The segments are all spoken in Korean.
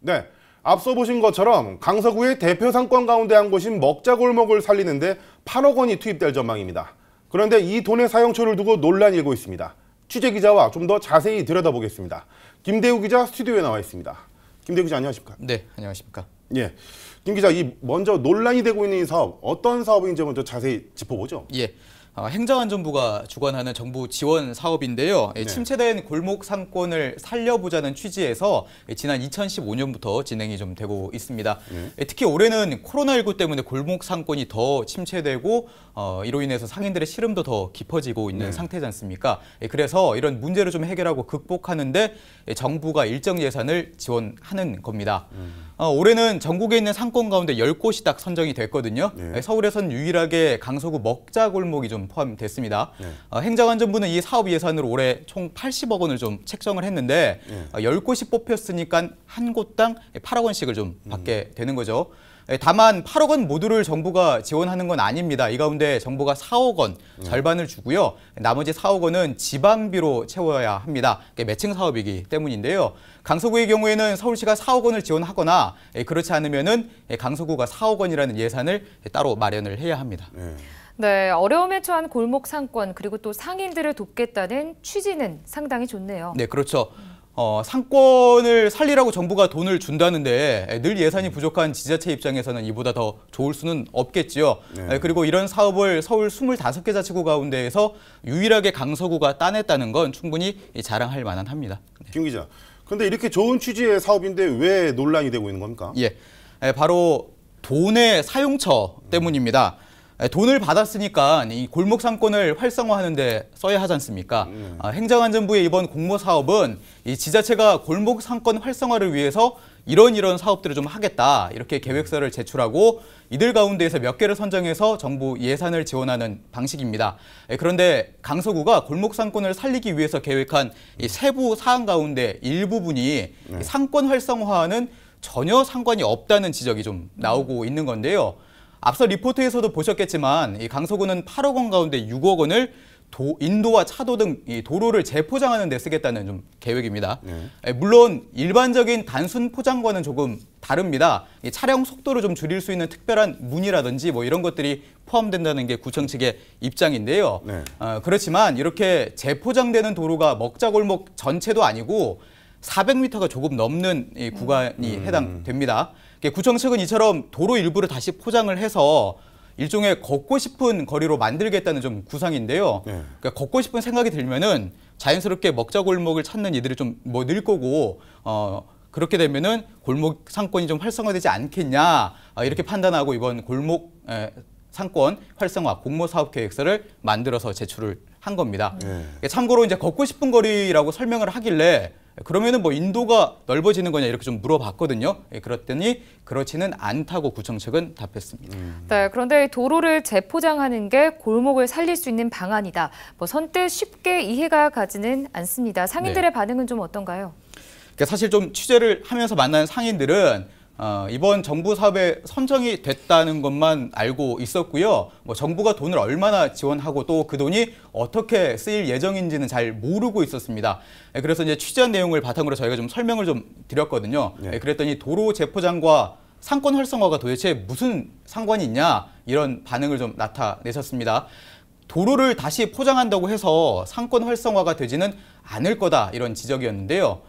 네, 앞서 보신 것처럼 강서구의 대표 상권 가운데 한 곳인 먹자골목을 살리는데 8억 원이 투입될 전망입니다. 그런데 이 돈의 사용처를 두고 논란이 일고 있습니다. 취재 기자와 좀 더 자세히 들여다보겠습니다. 김대우 기자 스튜디오에 나와 있습니다. 김대우 기자 안녕하십니까? 네, 안녕하십니까? 예, 김 기자, 먼저 논란이 되고 있는 이 사업 어떤 사업인지 먼저 자세히 짚어보죠. 예. 행정안전부가 주관하는 정부 지원 사업인데요. 네. 침체된 골목 상권을 살려보자는 취지에서 지난 2015년부터 진행이 좀 되고 있습니다. 특히 올해는 코로나19 때문에 골목 상권이 더 침체되고 이로 인해서 상인들의 시름도 더 깊어지고 있는 상태지 않습니까? 그래서 이런 문제를 좀 해결하고 극복하는데 정부가 일정 예산을 지원하는 겁니다. 올해는 전국에 있는 상권 가운데 10곳이 딱 선정이 됐거든요. 네. 서울에선 유일하게 강서구 먹자골목이 좀 포함됐습니다. 행정안전부는 이 사업 예산으로 올해 총 80억 원을 좀 책정을 했는데 10곳이 뽑혔으니까 한 곳당 8억 원씩을 좀 받게 되는 거죠. 다만 8억 원 모두를 정부가 지원하는 건 아닙니다. 이 가운데 정부가 4억 원 절반을 주고요. 나머지 4억 원은 지방비로 채워야 합니다. 매칭 사업이기 때문인데요. 강서구의 경우에는 서울시가 4억 원을 지원하거나 그렇지 않으면은 강서구가 4억 원이라는 예산을 따로 마련을 해야 합니다. 네, 어려움에 처한 골목 상권 그리고 또 상인들을 돕겠다는 취지는 상당히 좋네요. 네, 그렇죠. 상권을 살리라고 정부가 돈을 준다는데 늘 예산이 부족한 지자체 입장에서는 이보다 더 좋을 수는 없겠지요. 그리고 이런 사업을 서울 25개 자치구 가운데에서 유일하게 강서구가 따냈다는 건 충분히 자랑할 만한 합니다. 김 기자, 그런데 이렇게 좋은 취지의 사업인데 왜 논란이 되고 있는 겁니까? 예, 바로 돈의 사용처 때문입니다. 돈을 받았으니까 이 골목 상권을 활성화하는 데 써야 하지 않습니까? 행정안전부의 이번 공모 사업은 이 지자체가 골목 상권 활성화를 위해서 이런 사업들을 좀 하겠다 이렇게 계획서를 제출하고 이들 가운데에서 몇 개를 선정해서 정부 예산을 지원하는 방식입니다. 그런데 강서구가 골목 상권을 살리기 위해서 계획한 이 세부 사항 가운데 일부분이 상권 활성화와는 전혀 상관이 없다는 지적이 좀 나오고 있는 건데요. 앞서 리포트에서도 보셨겠지만 이 강서구는 8억 원 가운데 6억 원을 인도와 차도 등 이 도로를 재포장하는 데 쓰겠다는 좀 계획입니다. 물론 일반적인 단순 포장과는 조금 다릅니다. 이 차량 속도를 좀 줄일 수 있는 특별한 문이라든지 뭐 이런 것들이 포함된다는 게 구청 측의 입장인데요. 그렇지만 이렇게 재포장되는 도로가 먹자골목 전체도 아니고 400m가 조금 넘는 이 구간이 해당됩니다. 구청 측은 이처럼 도로 일부를 다시 포장을 해서 일종의 걷고 싶은 거리로 만들겠다는 좀 구상인데요. 그러니까 걷고 싶은 생각이 들면은 자연스럽게 먹자골목을 찾는 이들이 좀 늘 거고 그렇게 되면은 골목 상권이 좀 활성화되지 않겠냐 이렇게 판단하고 이번 골목 상권 활성화 공모 사업 계획서를 만들어서 제출을 한 겁니다. 참고로 이제 걷고 싶은 거리라고 설명을 하길래 그러면은 뭐 인도가 넓어지는 거냐 이렇게 좀 물어봤거든요. 그랬더니 그렇지는 않다고 구청 측은 답했습니다. 네, 그런데 도로를 재포장하는 게 골목을 살릴 수 있는 방안이다. 뭐 선뜻 쉽게 이해가 가지는 않습니다. 상인들의 반응은 좀 어떤가요? 그러니까 사실 좀 취재를 하면서 만난 상인들은 이번 정부 사업에 선정이 됐다는 것만 알고 있었고요. 뭐 정부가 돈을 얼마나 지원하고 또 그 돈이 어떻게 쓰일 예정인지는 잘 모르고 있었습니다. 그래서 이제 취재한 내용을 바탕으로 저희가 좀 설명을 좀 드렸거든요. 그랬더니 도로 재포장과 상권 활성화가 도대체 무슨 상관이 있냐 이런 반응을 좀 나타내셨습니다. 도로를 다시 포장한다고 해서 상권 활성화가 되지는 않을 거다 이런 지적이었는데요.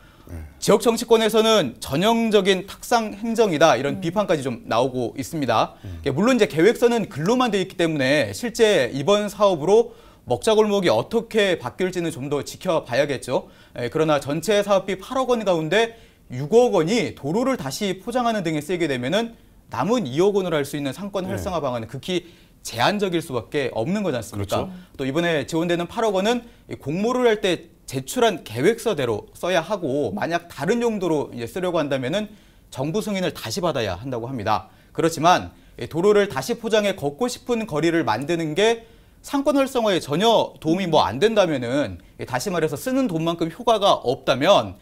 지역 정치권에서는 전형적인 탁상 행정이다 이런 비판까지 좀 나오고 있습니다. 물론 이제 계획서는 글로만 돼 있기 때문에 실제 이번 사업으로 먹자골목이 어떻게 바뀔지는 좀 더 지켜봐야겠죠. 그러나 전체 사업비 8억 원 가운데 6억 원이 도로를 다시 포장하는 등에 쓰이게 되면은 남은 2억 원으로 할 수 있는 상권 활성화 방안은 극히 제한적일 수밖에 없는 거지 않습니까? 그렇죠. 또 이번에 지원되는 8억 원은 공모를 할 때 제출한 계획서대로 써야 하고 만약 다른 용도로 이제 쓰려고 한다면은 정부 승인을 다시 받아야 한다고 합니다. 그렇지만 도로를 다시 포장해 걷고 싶은 거리를 만드는 게 상권 활성화에 전혀 도움이 뭐 안 된다면은 다시 말해서 쓰는 돈만큼 효과가 없다면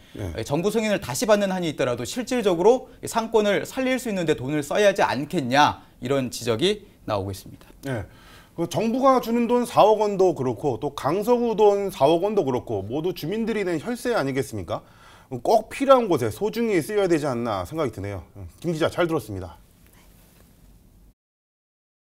정부 승인을 다시 받는 한이 있더라도 실질적으로 상권을 살릴 수 있는데 돈을 써야 하지 않겠냐 이런 지적이 나오고 있습니다. 그 정부가 주는 돈 4억 원도 그렇고 또 강서구 돈 4억 원도 그렇고 모두 주민들이 낸 혈세 아니겠습니까? 꼭 필요한 곳에 소중히 쓰여야 되지 않나 생각이 드네요. 김 기자 잘 들었습니다.